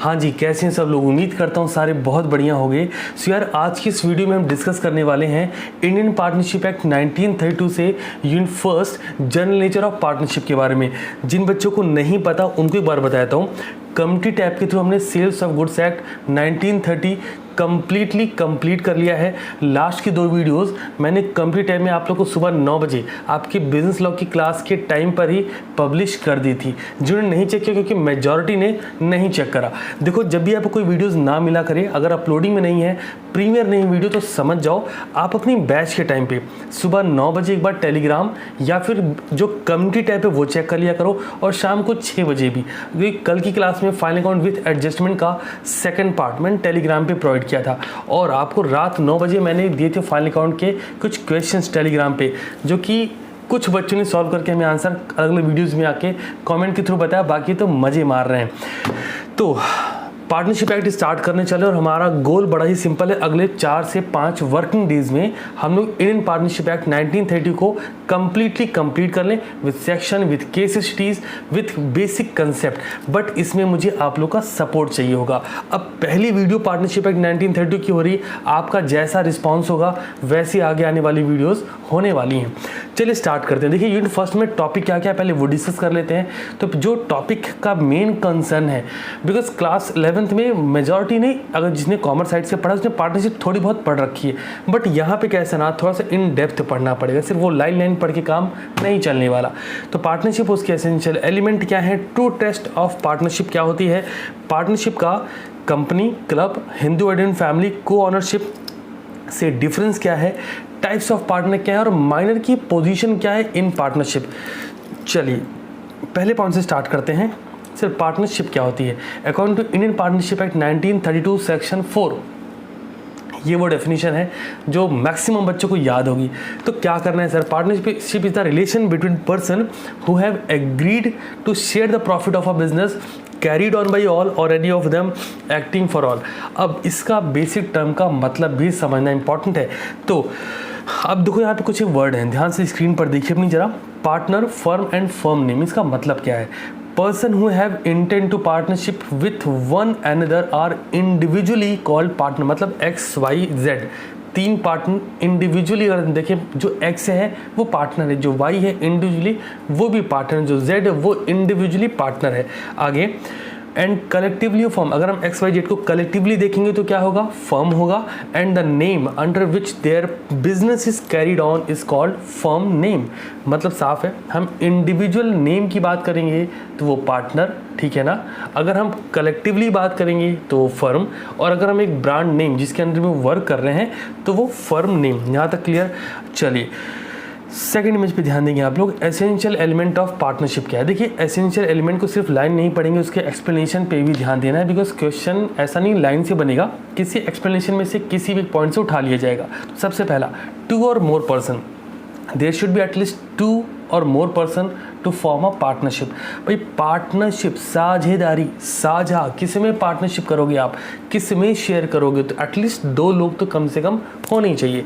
हाँ जी, कैसे हैं सब लोग। उम्मीद करता हूँ सारे बहुत बढ़िया हो गए। सो यार, आज की इस वीडियो में हम डिस्कस करने वाले हैं इंडियन पार्टनरशिप एक्ट 1932 से unit first general nature of partnership के बारे में। जिन बच्चों को नहीं पता उनको एक बार बताता हूँ। कमिटी टैब के थ्रू हमने sales of goods act 1930 complete कर लिया है। लास्ट की 2 वीडियोस मैंने कमिटी टैब में आप लोग को सुबह 9 बजे आपके बिजनेस लॉ की क्लास के टाइम पर ही पब्लिश कर दी थी। जिन्होंने नहीं चेक किया, क्योंकि मेजॉरिटी ने नहीं चेक करा। देखो, जब भी आपको कोई वीडियोस ना मिला करे, अगर अपलोडिंग में नहीं है, प्रीमियर नहीं वीडियो, तो समझ जाओ आप अपनी बैच के टाइम पे सुबह 9 बजे एक बार टेलीग्राम या फिर जो कम्युनिटी टैब है वो चेक कर लिया करो, और शाम को 6 बजे भी, क्योंकि कल की क्लास में फाइनल अकाउंट विथ एडजस्टमेंट का सेकंड पार्ट मैंने टेलीग्राम पे प्रोवाइड किया था, और आपको रात 9 बजे मैंने दिए थे फाइनल अकाउंट के कुछ क्वेश्चंस टेलीग्राम पे, जो कि कुछ बच्चों ने सॉल्व करके हमें आंसर अगले वीडियोज़ में आके कमेंट के थ्रू बताया। बाकी तो मज़े मार रहे हैं। तो पार्टनरशिप एक्ट स्टार्ट करने चले, और हमारा गोल बड़ा ही सिंपल है। अगले 4 से 5 वर्किंग डेज में हम लोग इंडियन पार्टनरशिप एक्ट 1930 को कंप्लीट कर लें, with section, with case studies, with basic concept. But इसमें मुझे आप लोग का सपोर्ट चाहिए होगा। अब पहली वीडियो पार्टनरशिप एक्ट 1930 की हो रही, आपका जैसा रिस्पॉन्स होगा वैसे आगे आने वाली वीडियोज़ होने वाली हैं। चलिए स्टार्ट करते हैं। देखिए, यूनिट फर्स्ट में टॉपिक क्या क्या है पहले वो डिस्कस कर लेते हैं। तो जो टॉपिक का मेन कंसर्न है, बिकॉज क्लास 11th में मेजॉरिटी ने, अगर जिसने कॉमर्स साइड से पढ़ा उसने पार्टनरशिप थोड़ी बहुत पढ़ रखी है, बट यहाँ पे कैसा ना थोड़ा सा इन डेप्थ पढ़ना पड़ेगा। सिर्फ वो लाइन पढ़ के काम नहीं चलने वाला। तो पार्टनरशिप, उसके एसेंशियल एलिमेंट क्या है, ट्रू टेस्ट ऑफ पार्टनरशिप क्या होती है, पार्टनरशिप का कंपनी, क्लब, हिंदू आइडेंट फैमिली, को ऑनरशिप से डिफरेंस क्या है, टाइप्स ऑफ पार्टनर क्या है, और माइनर की पोजीशन क्या है इन पार्टनरशिप। चलिए पहले पॉइंट से स्टार्ट करते हैं। सिर्फ पार्टनरशिप क्या होती है। According to Indian partnership act 1932 section 4, ये वो डेफिनेशन है जो मैक्सिमम बच्चों को याद होगी। तो क्या करना है sir, partnership is the relation between person who have agreed to share the profit of a business carried on by all or any of them acting for all. अब इसका बेसिक टर्म का मतलब भी समझना इंपॉर्टेंट है। तो अब देखो, यहाँ पे कुछ वर्ड हैं, ध्यान से स्क्रीन पर देखिए अपनी जरा। Partner, firm and firm name, इसका मतलब क्या है। Person who have intent to partnership with one another are individually called partner. मतलब XYZ 3 पार्टनर इंडिविजुअली, अगर देखें जो X है वो पार्टनर है, जो Y है इंडिविजुअली वो भी पार्टनर है, जो Z है वो इंडिविजुअली पार्टनर है। आगे, एंड कलेक्टिवली फर्म, अगर हम XYZ को कलेक्टिवली देखेंगे तो क्या होगा, फर्म होगा। And the name under which their business is carried on is called firm name. मतलब साफ है, हम इंडिविजुअल नेम की बात करेंगे तो वो पार्टनर, ठीक है ना। अगर हम कलेक्टिवली बात करेंगे तो वो फर्म, और अगर हम एक ब्रांड नेम जिसके अंदर में वर्क कर रहे हैं तो वो फर्म नेम। यहाँ तक क्लियर। चलिए सेकंड इमेज पे ध्यान देंगे आप लोग। एसेंशियल एलिमेंट ऑफ पार्टनरशिप क्या है। देखिए, एसेंशियल एलिमेंट को सिर्फ लाइन नहीं पढ़ेंगे, उसके एक्सप्लेनेशन पे भी ध्यान देना है, बिकॉज क्वेश्चन ऐसा नहीं लाइन से बनेगा, किसी एक्सप्लेनेशन में से किसी भी पॉइंट से उठा लिया जाएगा। तो सबसे पहला, 2 और more person, there should be at least 2 और more person to form a partnership. भाई पार्टनरशिप, साझेदारी, साझा, किस में पार्टनरशिप करोगे आप, किस में शेयर करोगे, तो एटलीस्ट 2 लोग तो कम से कम होने ही चाहिए।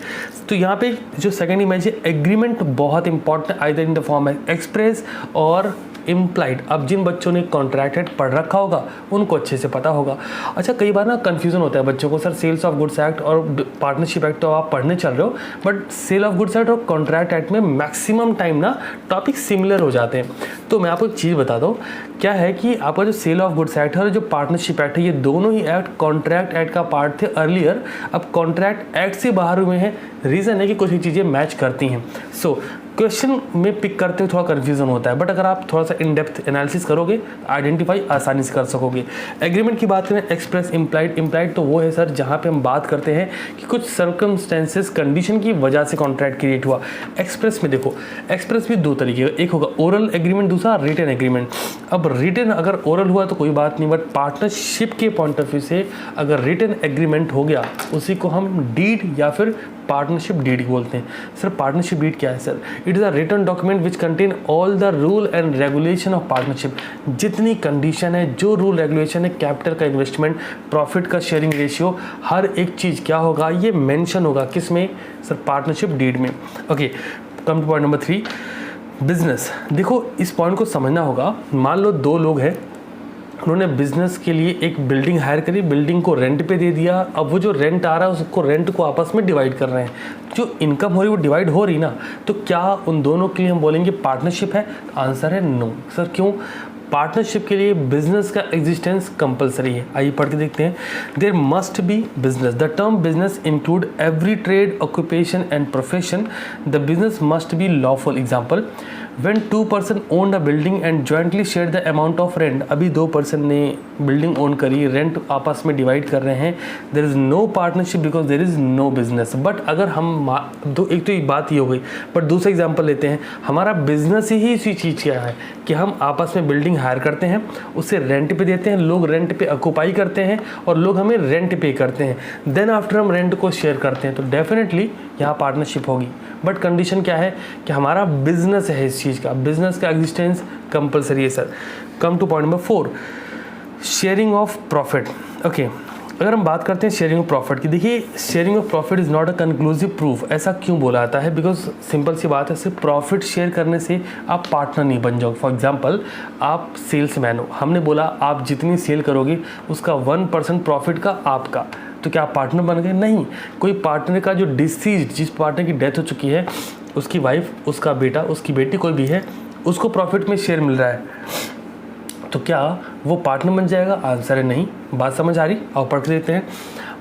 तो यहाँ पे जो सेकंड इमेज है, एग्रीमेंट बहुत important, either in the form है एक्सप्रेस और इम्प्लाइड। अब जिन बच्चों ने कॉन्ट्रैक्ट एक्ट पढ़ रखा होगा उनको अच्छे से पता होगा। अच्छा, कई बार ना कन्फ्यूजन होता है बच्चों को, sir sales of goods act और पार्टनरशिप एक्ट तो आप पढ़ने चल रहे हो, but sale of goods act और कॉन्ट्रैक्ट एक्ट में मैक्सिमम टाइम ना टॉपिक सिमिलर हो जाते हैं। तो मैं आपको एक चीज़ बता दूँ, क्या है कि आपका जो सेल ऑफ गुड्स एक्ट है और जो पार्टनरशिप एक्ट है, ये दोनों ही एक्ट कॉन्ट्रैक्ट एक्ट का पार्ट थे अर्लियर, अब कॉन्ट्रैक्ट एक्ट से बाहर हुए हैं। रीज़न है कि कुछ ही चीज़ें मैच करती हैं। सो क्वेश्चन में पिक करते हुए थोड़ा कन्फ्यूजन होता है, बट अगर आप थोड़ा सा इन डेप्थ एनालिसिस करोगे आइडेंटिफाई आसानी से कर सकोगे। एग्रीमेंट की बात करें, एक्सप्रेस, इम्प्लाइड तो वो है सर जहाँ पे हम बात करते हैं कि कुछ सर्कमस्टेंसेस, कंडीशन की वजह से कॉन्ट्रैक्ट क्रिएट हुआ। एक्सप्रेस में देखो, एक्सप्रेस भी 2 तरीके का, एक होगा ओरल एग्रीमेंट, दूसरा रिटन एग्रीमेंट। अब रिटन अगर ओरल हुआ तो कोई बात नहीं, बट पार्टनरशिप के पॉइंट ऑफ व्यू से अगर रिटन एग्रीमेंट हो गया उसी को हम डीड या फिर पार्टनरशिप डीड बोलते हैं। सर पार्टनरशिप डीड क्या है sir, it is a written document which contain all the rule and regulation of partnership. जितनी कंडीशन है, जो रूल रेगुलेशन है, कैपिटल का इन्वेस्टमेंट, प्रॉफिट का शेयरिंग रेशियो, हर एक चीज़ क्या होगा ये मेंशन होगा किस में सर, पार्टनरशिप डीड में। Okay, come to point number 3, business. देखो इस पॉइंट को समझना होगा। मान लो 2 लोग हैं, उन्होंने बिजनेस के लिए एक बिल्डिंग हायर करी, बिल्डिंग को रेंट पे दे दिया। अब वो जो रेंट आ रहा है उसको रेंट को आपस में डिवाइड कर रहे हैं, जो इनकम हो रही है वो डिवाइड हो रही ना, तो क्या उन दोनों के लिए हम बोलेंगे पार्टनरशिप है? आंसर है नो। सर क्यों? पार्टनरशिप के लिए बिजनेस का एग्जिस्टेंस कंपलसरी है। आइए पढ़ के देखते हैं। There must be business. The term business include every trade, occupation and profession. The business must be lawful. Example, when 2 person owned a building and jointly shared the amount of rent, अभी 2 person ने building own करी, rent आपस में divide कर रहे हैं, there is no partnership because there is no business. But अगर हम एक तो ये बात ये हो गई, बट दूसरा एग्जांपल लेते हैं, हमारा बिजनेस ही इसी चीज़ क्या है कि हम आपस में बिल्डिंग हायर करते हैं, उसे रेंट पे देते हैं, लोग रेंट पे ऑक्यूपाई करते हैं और लोग हमें रेंट पे करते हैं, देन आफ्टर हम रेंट को शेयर करते हैं, तो डेफिनेटली यहाँ पार्टनरशिप होगी। बट कंडीशन क्या है कि हमारा बिजनेस है, इस चीज़ का बिजनेस का एग्जिस्टेंस कंपलसरी है। Sir come to point number 4, sharing of profit. Okay, अगर हम बात करते हैं शेयरिंग ऑफ प्रॉफिट की, देखिए sharing of profit is not a conclusive proof. ऐसा क्यों बोला जाता है? बिकॉज सिंपल सी बात है, सिर्फ प्रॉफिट शेयर करने से आप पार्टनर नहीं बन जाओगे। फॉर एग्जांपल, आप सेल्समैन हो, हमने बोला आप जितनी सेल करोगे उसका 1% प्रॉफिट का आपका, तो क्या आप पार्टनर बन गए? नहीं। कोई पार्टनर का जो डिसीज, जिस पार्टनर की डेथ हो चुकी है, उसकी वाइफ, उसका बेटा, उसकी बेटी, कोई भी है, उसको प्रॉफिट में शेयर मिल रहा है, तो क्या वो पार्टनर बन जाएगा? आंसर है नहीं। बात समझ आ रही? और पढ़ के देखते हैं।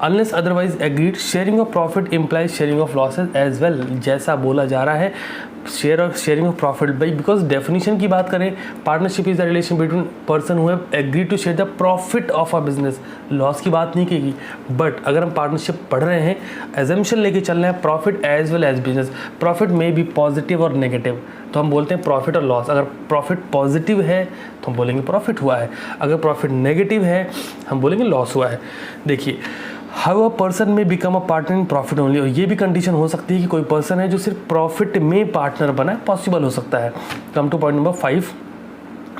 Unless otherwise agreed, sharing of profit implies sharing of losses as well. जैसा बोला जा रहा है sharing of profit by, because definition की बात करें, partnership is the relation between person who have agreed to share the profit of a business. Loss की बात नहीं की, बट अगर हम पार्टनरशिप पढ़ रहे हैं, एजम्पशन लेके चल रहे हैं, profit as well as business, profit में भी पॉजिटिव और नेगेटिव, तो हम बोलते हैं प्रॉफिट और लॉस। अगर प्रॉफिट पॉजिटिव है तो हम बोलेंगे प्रॉफिट हुआ है, अगर प्रॉफिट नेगेटिव है हम बोलेंगे लॉस हुआ है। देखिए, हाउ अ पर्सन में become a partner in profit only, और ये भी कंडीशन हो सकती है कि कोई पर्सन है जो सिर्फ प्रॉफिट में पार्टनर बना है, पॉसिबल हो सकता है। कम to point number 5,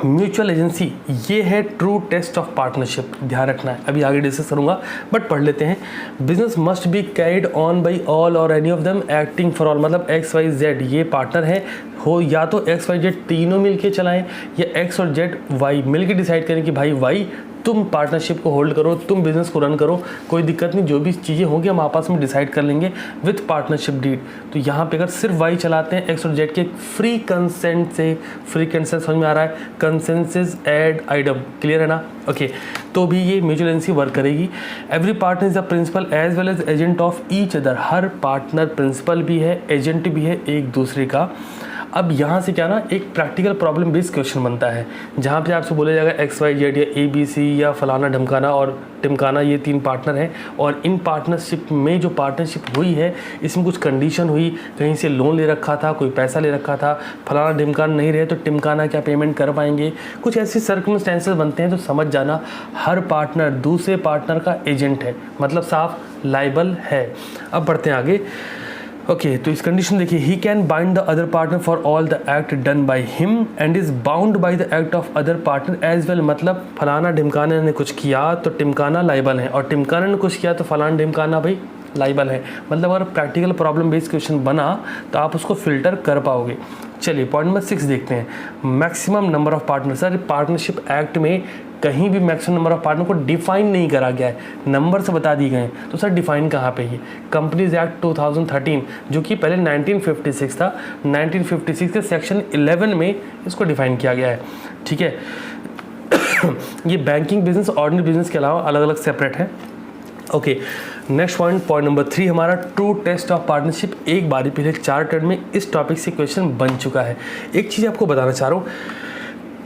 mutual agency. ये है ट्रू टेस्ट ऑफ पार्टनरशिप, ध्यान रखना है, अभी आगे डिस्कस करूंगा, बट पढ़ लेते हैं। Business must be carried on by all or any of them acting for all, मतलब एक्स वाई जेड ये पार्टनर है, हो या तो एक्स वाई जेड तीनों मिलके चलाएं, या एक्स और जेड वाई मिलके डिसाइड करें कि भाई वाई तुम पार्टनरशिप को होल्ड करो, तुम बिजनेस को रन करो, कोई दिक्कत नहीं, जो भी चीज़ें होंगी हम आपस में डिसाइड कर लेंगे विथ पार्टनरशिप डीड। तो यहाँ पे अगर सिर्फ वाई चलाते हैं एक्स और जेड के फ्री कंसेंट से, फ्री कंसेंट समझ में आ रहा है, कंसेंसस एड आइटम, क्लियर है ना? ओके, तो भी ये म्यूचुअल एजेंसी वर्क करेगी। Every partner is the principal as well as agent of each other, हर पार्टनर प्रिंसिपल भी है, एजेंट भी है एक दूसरे का। अब यहाँ से क्या ना, एक प्रैक्टिकल प्रॉब्लम बेस्ड क्वेश्चन बनता है, जहाँ पे आपसे बोला जाएगा एक्स वाई जेड या ए बी सी या फलाना ढमकाना और टिमकाना, ये 3 पार्टनर हैं, और इन पार्टनरशिप में जो पार्टनरशिप हुई है इसमें कुछ कंडीशन हुई, कहीं से लोन ले रखा था, कोई पैसा ले रखा था, फलाना ढिमकाना नहीं रहे तो टिमकाना क्या पेमेंट कर पाएंगे, कुछ ऐसे सर्कमस्टेंसेस बनते हैं, तो समझ जाना हर पार्टनर दूसरे पार्टनर का एजेंट है, मतलब साफ लाइबल है। अब बढ़ते हैं आगे। ओके, तो इस कंडीशन देखिए, he can bind the other partner for all the act done by him and is bound by the act of other partner as well, मतलब फलाना ढिमकाना ने कुछ किया तो टिमकाना लाइबल है, और टिमकाना ने कुछ किया तो फलाना ढिमकाना भाई लाइबल है। मतलब अगर प्रैक्टिकल प्रॉब्लम बेस्ड क्वेश्चन बना तो आप उसको फिल्टर कर पाओगे। चलिए पॉइंट नंबर 6 देखते हैं, maximum number of partner. Sir partnership act में कहीं भी मैक्सिमम नंबर ऑफ पार्टनर को डिफाइन नहीं करा गया है, नंबर से बता दिए गए हैं, तो सर डिफाइन कहाँ पे है? कंपनीज एक्ट 2013 जो कि पहले 1956 था, 1956 के सेक्शन 11 में इसको डिफाइन किया गया है, ठीक है। ये बैंकिंग बिजनेस ऑर्डिनरी बिजनेस के अलावा अलग अलग सेपरेट है। ओके, नेक्स्ट पॉइंट नंबर 3 हमारा ट्रू टेस्ट ऑफ पार्टनरशिप। एक बारी पहले 4 टर्म में इस टॉपिक से क्वेश्चन बन चुका है। एक चीज़ आपको बताना चाह रहा हूँ,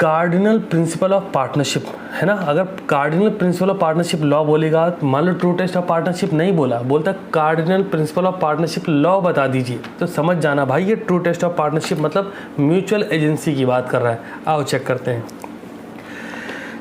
कार्डिनल प्रिंसिपल ऑफ पार्टनरशिप है ना, अगर cardinal principle of partnership law बोलेगा, मान लो ट्रू टेस्ट ऑफ पार्टनरशिप नहीं बोला, बोलता cardinal principle of partnership law बता दीजिए, तो समझ जाना भाई ये ट्रू टेस्ट ऑफ पार्टनरशिप मतलब म्यूचुअल एजेंसी की बात कर रहा है। आओ चेक करते हैं।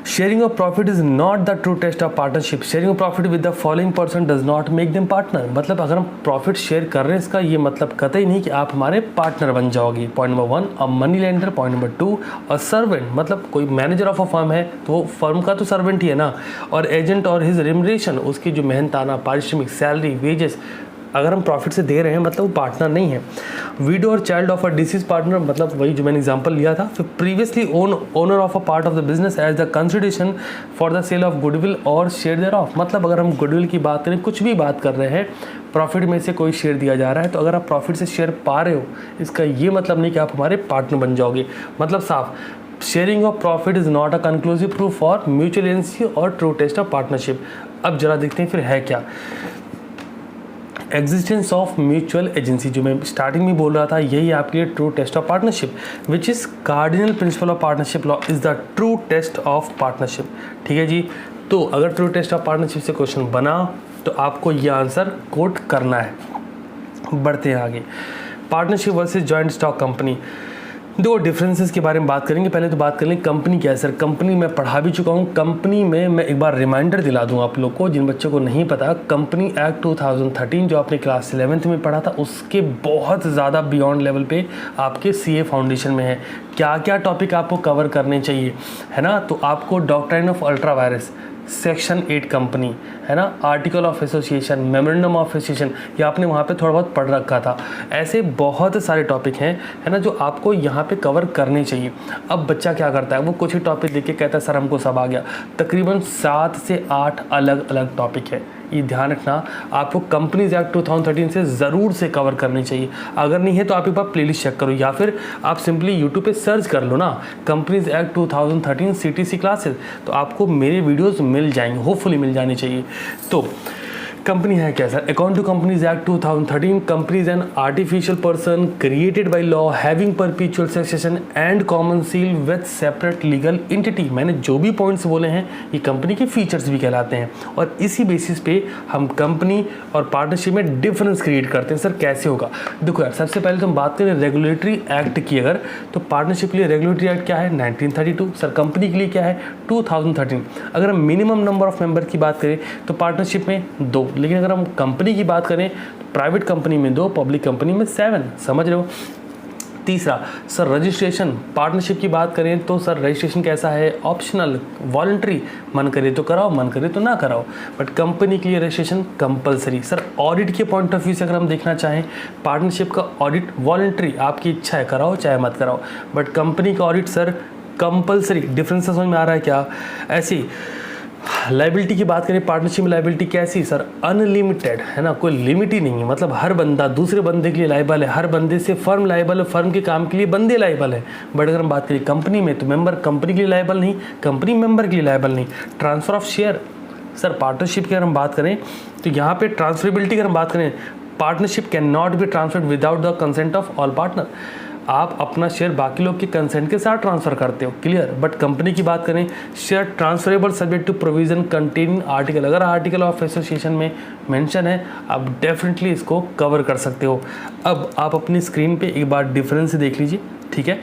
Sharing of profit is not the true test of partnership. Sharing of profit with the following person does not make them partner, मतलब अगर हम प्रॉफिट शेयर कर रहे हैं इसका ये मतलब कतई नहीं कि आप हमारे पार्टनर बन जाओगे। Point number 1 a money lender, point number 2 a servant, मतलब कोई मैनेजर ऑफ अ फर्म है तो वो फर्म का तो सर्वेंट ही है ना, और एजेंट और हिज रिमरेशन, उसकी जो मेहनताना पारिश्रमिक, सैलरी, वेजेस, अगर हम प्रॉफिट से दे रहे हैं मतलब वो पार्टनर नहीं है। विडो और child of a deceased partner मतलब वही जो मैंने एग्जांपल लिया था। फिर previously owner of a part of the business as the consideration for the sale of goodwill और शेयर देयर ऑफ, मतलब अगर हम गुडविल की बात करें, कुछ भी बात कर रहे हैं, प्रॉफिट में से कोई शेयर दिया जा रहा है, तो अगर आप प्रॉफिट से शेयर पा रहे हो इसका ये मतलब नहीं कि आप हमारे पार्टनर बन जाओगे। मतलब साफ, sharing of profit is not a conclusive proof for mutual agency और ट्रू टेस्ट ऑफ पार्टनरशिप। अब जरा देखते हैं फिर है क्या एग्जिस्टेंस ऑफ म्यूचुअल एजेंसी। जो मैं स्टार्टिंग में बोल रहा था, यही आपके लिए true test of partnership, which is cardinal principle of partnership law is the true test of partnership. ठीक है जी। तो अगर ट्रू टेस्ट ऑफ पार्टनरशिप से क्वेश्चन बना तो आपको यह आंसर कोट करना है। बढ़ते हैं आगे। Partnership versus joint stock company, दो डिफरेंसेस के बारे में बात करेंगे। पहले तो बात कर लें कंपनी क्या है। सर कंपनी मैं पढ़ा भी चुका हूँ। कंपनी में मैं एक बार रिमाइंडर दिला दूँ आप लोग को, जिन बच्चों को नहीं पता, कंपनी एक्ट 2013 जो आपने क्लास 11th में पढ़ा था, उसके बहुत ज़्यादा बियॉन्ड लेवल पे आपके सीए फाउंडेशन में है। क्या क्या टॉपिक आपको कवर करने चाहिए, है ना। तो आपको doctrine of ultra vires, section 8 company, है ना, article of association, memorandum of association, ये आपने वहाँ पे थोड़ा बहुत पढ़ रखा था। ऐसे बहुत सारे टॉपिक हैं, है ना, जो आपको यहाँ पे कवर करने चाहिए। अब बच्चा क्या करता है, वो कुछ ही टॉपिक देख के कहता है सर हमको सब आ गया। तकरीबन 7 से 8 अलग अलग टॉपिक है, ये ध्यान रखना। आपको कंपनीज एक्ट 2013 से ज़रूर से कवर करनी चाहिए। अगर नहीं है तो आप एक बार प्लेलिस्ट चेक करो, या फिर आप सिंपली यूट्यूब पे सर्च कर लो ना, कंपनीज एक्ट 2013 CTC क्लासेस, तो आपको मेरे वीडियोस मिल जाएंगे, होपफुली मिल जाने चाहिए। तो कंपनी है क्या sir? According to companies act 2013, company is an artificial person created by law having perpetual succession and common seal with separate legal entity. मैंने जो भी पॉइंट्स बोले हैं ये कंपनी के फीचर्स भी कहलाते हैं, और इसी बेसिस पे हम कंपनी और पार्टनरशिप में डिफरेंस क्रिएट करते हैं। सर कैसे होगा? देखो यार, सबसे पहले तो हम बात करें रेगुलेटरी एक्ट की। अगर तो पार्टनरशिप के लिए रेगुलेटरी एक्ट क्या है? 1932। सर कंपनी के लिए क्या है? 2013। अगर हम मिनिमम नंबर ऑफ मेंबर की बात करें तो पार्टनरशिप में 2, लेकिन अगर हम कंपनी की बात करें तो प्राइवेट कंपनी में 2, पब्लिक कंपनी में 7। समझ रहे हो? तीसरा सर रजिस्ट्रेशन, पार्टनरशिप की बात करें तो सर रजिस्ट्रेशन कैसा है? ऑप्शनल, वॉलंटरी, मन करे तो कराओ, मन करे तो ना कराओ। बट कंपनी के लिए रजिस्ट्रेशन कंपलसरी। सर ऑडिट के पॉइंट ऑफ व्यू से अगर हम देखना चाहें, पार्टनरशिप का ऑडिट वॉलंटरी, आपकी इच्छा है कराओ चाहे मत कराओ, बट कंपनी का ऑडिट सर कंपलसरी। डिफरेंस समझ में आ रहा है क्या? ऐसी लाइबिलिटी की बात करें, पार्टनरशिप में लाइबिलिटी कैसी? सर अनलिमिटेड, है ना, कोई लिमिट ही नहीं है। मतलब हर बंदा दूसरे बंदे के लिए लाइबल है, हर बंदे से फर्म लाइबल है, फर्म के काम के लिए बंदे लाइबल है। बट अगर हम बात करें कंपनी में, तो मेंबर कंपनी के लिए लाइबल नहीं, कंपनी मेंबर के लिए लाइबल नहीं। Transfer of share, sir partnership की अगर हम बात करें तो यहाँ पे ट्रांसफरेबिलिटी अगर हम बात करें, partnership can not be transferred without the consent of all partner. आप अपना शेयर बाकी लोग के कंसेंट के साथ ट्रांसफर करते हो, क्लियर। बट कंपनी की बात करें, share transferable subject to provision containing article. अगर आर्टिकल ऑफ एसोसिएशन में मेंशन है, आप डेफिनेटली इसको कवर कर सकते हो। अब आप अपनी स्क्रीन पे एक बार डिफरेंस देख लीजिए, ठीक है।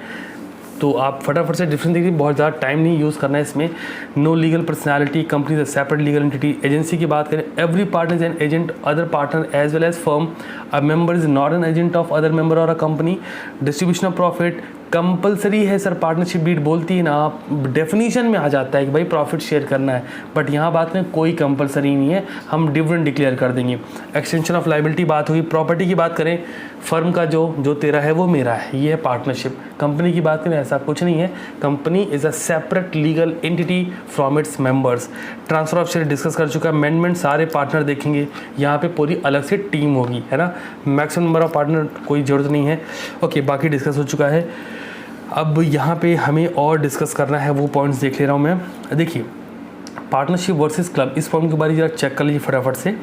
तो आप फटाफट से डिफरेंस देखिए, बहुत ज़्यादा टाइम नहीं यूज़ करना है इसमें। No legal personality, company is separate legal entity. Agency की बात करें, every partner is an agent other partner as well as firm. A member is not an agent of other member or a company. Distribution of profit compulsory है। Sir partnership deed बोलती है ना, definition में आ जाता है कि भाई profit share करना है, बट यहाँ बात करें कोई कंपलसरी नहीं है, हम डिविडेंड डिक्लेयर कर देंगे। एक्सटेंशन ऑफ लाइबिलिटी बात हुई। प्रॉपर्टी की बात करें, फर्म का जो तेरा है वो मेरा है, ये है पार्टनरशिप। कंपनी की बात करें ऐसा कुछ नहीं है, company is a separate legal entity from its members. Transfer of share discuss कर चुका है। अमेंडमेंट सारे पार्टनर देखेंगे, यहाँ पे पूरी अलग से टीम होगी, है ना। मैक्सिमम नंबर ऑफ पार्टनर कोई ज़रूरत नहीं है। ओके, बाकी डिस्कस हो चुका है। अब यहाँ पे हमें और डिस्कस करना है, वो पॉइंट्स देख ले रहा हूँ मैं। देखिए, पार्टनरशिप वर्सेस क्लब, इस पॉइंट के बारे में जरा चेक कर लीजिए फटाफट से।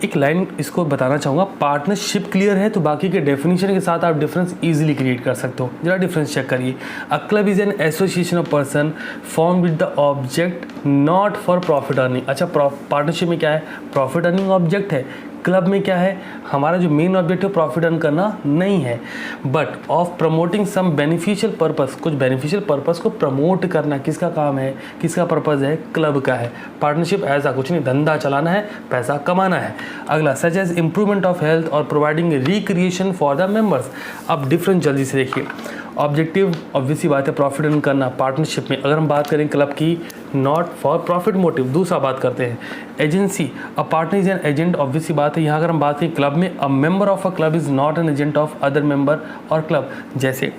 एक लाइन इसको बताना चाहूँगा, पार्टनरशिप क्लियर है तो बाकी के डेफिनेशन के साथ आप डिफरेंस इजीली क्रिएट कर सकते हो। जरा डिफरेंस चेक करिए। A club is an association of person form with the object not for profit earning. अच्छा, पार्टनरशिप में क्या है? प्रॉफिट अर्निंग ऑब्जेक्ट है। क्लब में क्या है? हमारा जो मेन ऑब्जेक्टिव प्रॉफिट अर्न करना नहीं है, but of promoting some beneficial purpose, कुछ बेनिफिशियल पर्पस को प्रमोट करना किसका काम है, किसका पर्पस है? क्लब का है। पार्टनरशिप ऐसा कुछ नहीं, धंधा चलाना है, पैसा कमाना है। अगला, such as improvement of health और providing recreation for the members. अब डिफरेंस जल्दी से देखिए। ऑब्जेक्टिव ऑब्वियसली बात है प्रॉफिट अर्न करना पार्टनरशिप में। अगर हम बात करें क्लब की, नॉट फॉर प्रॉफिट मोटिव। दूसरा बात करते हैं agency, a partner is an agent, obviously बात है। यहाँ अगर हम बात करें क्लब में, अ member of a club is not an agent of other member और क्लब। जैसे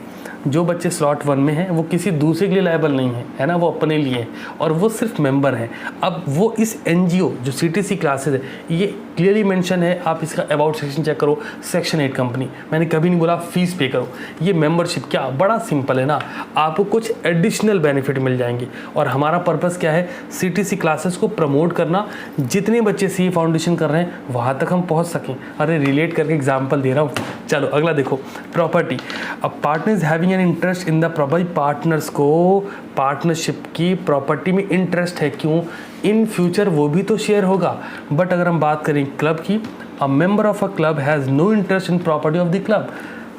जो बच्चे स्लॉट 1 में हैं वो किसी दूसरे के लिए लायबल नहीं है, है ना, वो अपने लिए हैं और वो सिर्फ मेंबर हैं। अब वो इस एनजीओ जो सीटीसी क्लासेस है, ये क्लियरली मेंशन है, आप इसका अबाउट सेक्शन चेक करो, सेक्शन 8 कंपनी। मैंने कभी नहीं बोला फीस पे करो, ये मेंबरशिप क्या बड़ा सिंपल है ना, आपको कुछ एडिशनल बेनिफिट मिल जाएंगे। और हमारा पर्पस क्या है, सीटीसी क्लासेस को प्रमोट करना, जितने बच्चे सी फाउंडेशन कर रहे हैं वहाँ तक हम पहुँच सकें। अरे रिलेट करके एग्जाम्पल दे रहा हूँ। चलो अगला देखो, प्रॉपर्टी। अब partners having an interest in the property, partners को पार्टनरशिप की प्रॉपर्टी में इंटरेस्ट है, क्यों, इन फ्यूचर वो भी तो शेयर होगा। बट अगर हम बात करें क्लब की, a member of a club has no interest in property of the club.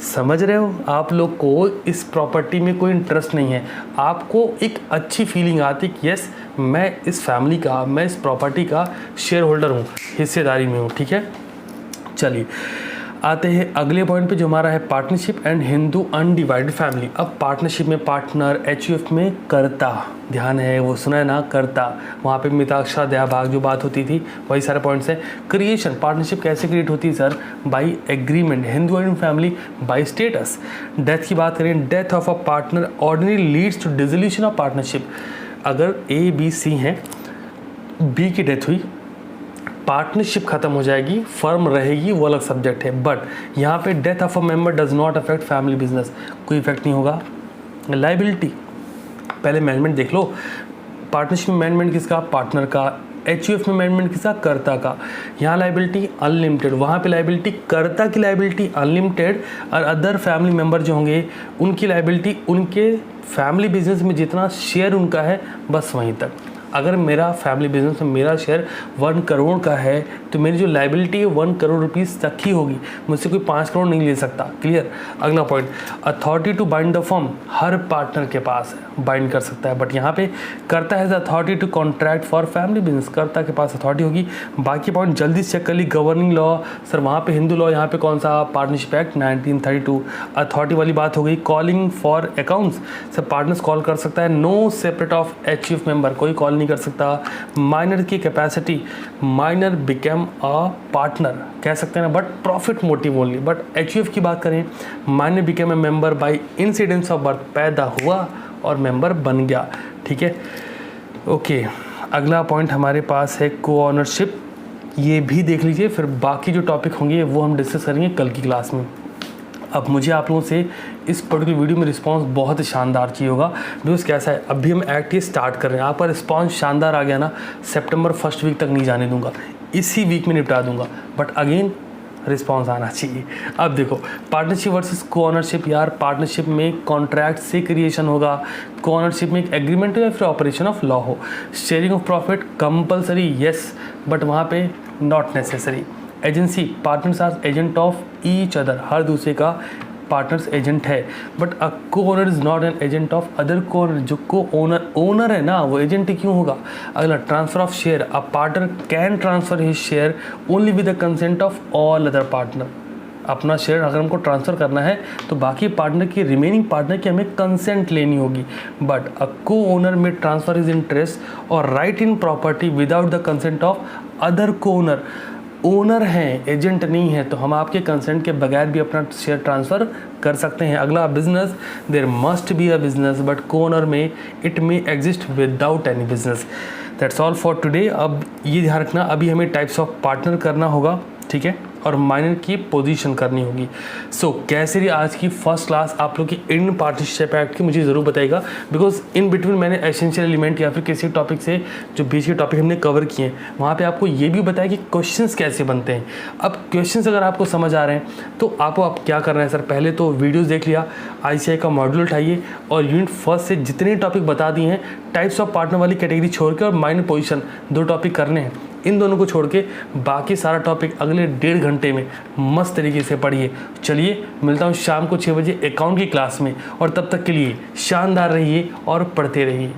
समझ रहे हो, आप लोग को इस प्रॉपर्टी में कोई इंटरेस्ट नहीं है, आपको एक अच्छी फीलिंग आती कि यस मैं इस फैमिली का, मैं इस प्रॉपर्टी का शेयर होल्डर हूँ, हिस्सेदारी में हूँ। ठीक है, चलिए आते हैं अगले पॉइंट पे जो हमारा है partnership and Hindu undivided family. अब पार्टनरशिप में पार्टनर, एचयूएफ में कर्ता, ध्यान है वो सुना है ना, कर्ता, वहाँ पे मिताक्षरा भाग जो बात होती थी वही सारे पॉइंट्स हैं। क्रिएशन, पार्टनरशिप कैसे क्रिएट होती है sir, by agreement, Hindu and family by status. Death की बात करें, death of a partner ordinary leads to dissolution of partnership. अगर ए बी सी हैं, बी की डेथ हुई, पार्टनरशिप खत्म हो जाएगी, फर्म रहेगी, वो अलग सब्जेक्ट है। बट यहाँ पे death of a member does not affect family business, कोई इफेक्ट नहीं होगा। लाइबिलिटी, पहले मैनेजमेंट देख लो, पार्टनरशिप में मैनेजमेंट किसका, पार्टनर का, एचयूएफ में मैनेजमेंट किसका, कर्ता का। यहाँ लाइबिलिटी अनलिमिटेड, वहाँ पे लाइबिलिटी कर्ता की लाइबिलिटी अनलिमिटेड और अदर फैमिली मेंबर जो होंगे उनकी लाइबिलिटी उनके फैमिली बिजनेस में जितना शेयर उनका है बस वहीं तक। अगर मेरा फैमिली बिजनेस में मेरा शेयर 1 करोड़ का है तो मेरी जो लाइबिलिटी है 1 करोड़ रुपीज़ तक ही होगी, मुझसे कोई 5 करोड़ नहीं ले सकता। क्लियर। अगला point, authority to bind the firm, हर पार्टनर के पास है, बाइंड कर सकता है। बट यहाँ पे करता है authority to contract for family business, करता के पास अथॉरिटी होगी। बाकी पॉइंट जल्दी से चेक कर ली, गवर्निंग लॉ सर वहाँ पे हिंदू लॉ, यहाँ पे कौन सा, पार्टनरशिप एक्ट 1932। अथॉरिटी वाली बात हो गई। Calling for accounts, sir partners call कर सकता है, no separate of HUF member, कोई कॉल नहीं कर सकता। माइनर की capacity, minor became a partner कह सकते हैं ना, but profit motive only. But HUF की बात करें, minor became a member by incidence of birth, पैदा हुआ और मेंबर बन गया। ठीक है, ओके। अगला पॉइंट हमारे पास है को ऑनरशिप, ये भी देख लीजिए, फिर बाकी जो टॉपिक होंगे वो हम डिस्कस करेंगे कल की क्लास में। अब मुझे आप लोगों से इस पर्टिकुलर वीडियो में रिस्पांस बहुत ही शानदार चाहिए होगा, बिकॉज कैसा है, अभी हम एक्ट ये स्टार्ट कर रहे हैं, आपका रिस्पांस शानदार आ गया ना, सितंबर फर्स्ट वीक तक नहीं जाने दूंगा, इसी वीक में निपटा दूंगा, बट अगेन रिस्पांस आना चाहिए। अब देखो, पार्टनरशिप वर्सेस को ऑनरशिप, यार पार्टनरशिप में कॉन्ट्रैक्ट से क्रिएशन होगा, को ऑनरशिप में एक एग्रीमेंट हो या फिर ऑपरेशन ऑफ लॉ हो। Sharing of profit compulsory, yes, but वहाँ पे not necessary. Agency, partners are agent of each other, हर दूसरे का पार्टनर्स एजेंट है। But a co owner is not an agent of other co owner, जो co owner है ना वो एजेंट ही क्यों होगा। अगला, transfer of share, a partner can transfer his share only with the consent of all other partner. अपना share अगर हमको ट्रांसफ़र करना है तो बाकी पार्टनर की, रिमेनिंग पार्टनर की हमें कंसेंट लेनी होगी। बट अ को ओनर में ट्रांसफर इज इंटरेस्ट और right in property without the consent of other co owner. Owner हैं, एजेंट नहीं है, तो हम आपके कंसेंट के बगैर भी अपना शेयर ट्रांसफ़र कर सकते हैं। अगला, business, there must be a business but co-owner में it may exist without any business. That's all for today. अब ये ध्यान रखना, अभी हमें टाइप्स ऑफ पार्टनर करना होगा, ठीक है, और माइनर की पोजीशन करनी होगी। सो कैसे रही आज की फर्स्ट क्लास आप लोग की इंडियन पार्टनरशिप एक्ट की, मुझे ज़रूर बताइएगा, बिकॉज इन बिटवीन मैंने एसेंशियल एलिमेंट या फिर किसी टॉपिक से जो बीच के टॉपिक हमने कवर किए हैं वहाँ पे आपको ये भी बताया कि क्वेश्चंस कैसे बनते हैं। अब क्वेश्चंस अगर आपको समझ आ रहे हैं तो आपको अब क्या करना है सर, पहले तो वीडियोज़ देख लिया, ICAI का मॉड्यूल उठाइए और यूनिट फर्स्ट से जितने टॉपिक बता दिए हैं, टाइप्स ऑफ पार्टनर वाली कैटेगरी छोड़ के और माइनर पोजीशन 2 टॉपिक करने हैं, इन दोनों को छोड़ के बाकी सारा टॉपिक अगले 1.5 घंटे में मस्त तरीके से पढ़िए। चलिए मिलता हूँ शाम को 6 बजे अकाउंट की क्लास में, और तब तक के लिए शानदार रहिए और पढ़ते रहिए।